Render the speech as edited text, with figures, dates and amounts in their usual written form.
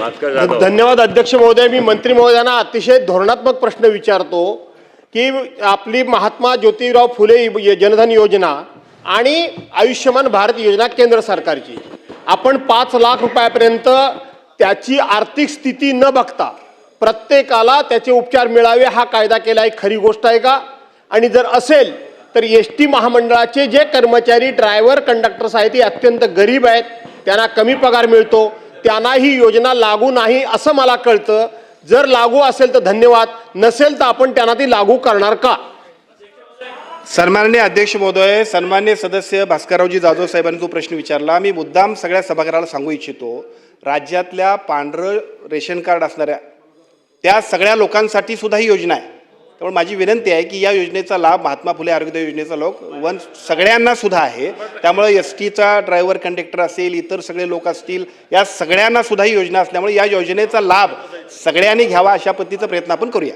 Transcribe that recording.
धन्यवाद अध्यक्ष महोदय. मी मंत्री महोदयांना अतिशय धोरणात्मक प्रश्न विचारतो की आपली महात्मा ज्योतिराव फुले जनधन योजना आणि आयुष्यमान भारत योजना केंद्र सरकारची, आपण 5 लाख रुपयापर्यंत त्याची आर्थिक स्थिती न बघता प्रत्येकाला त्याचे उपचार मिळावे हा कायदा केला आहे, खरी गोष्ट आहे का? आणि जर असेल तर एसटी महामंडळाचे जे कर्मचारी ड्रायव्हर कंडक्टर्स आहेत ते अत्यंत गरीब आहेत, त्यांना कमी पगार मिळतो, त्यांना ही योजना लागू नाही असं मला कळतं. जर लागू असेल तर धन्यवाद, नसेल तर आपण त्यांना ती लागू करणार का? सन्माननीय अध्यक्ष महोदय, सन्माननीय सदस्य भास्कररावजी जाधव साहेबांनी तो प्रश्न विचारला. मी मुद्दाम सगळ्या सभागृहाला सांगू इच्छितो, राज्यातल्या पांढरं रेशन कार्ड असणाऱ्या त्या सगळ्या लोकांसाठी सुद्धा ही योजना आहे. त्यामुळे माझी विनंती आहे की या योजनेचा लाभ, महात्मा फुले आरोग्य योजनेचा लाभ सगळ्यांना सुद्धा आहे. त्यामुळे एस टीचा ड्रायव्हर कंडक्टर असेल, इतर सगळे लोक असतील, या सगळ्यांना सुद्धा ही योजना असल्यामुळे या योजनेचा लाभ सगळ्यांनी घ्यावा अशा पद्धतीचा प्रयत्न आपण करूया.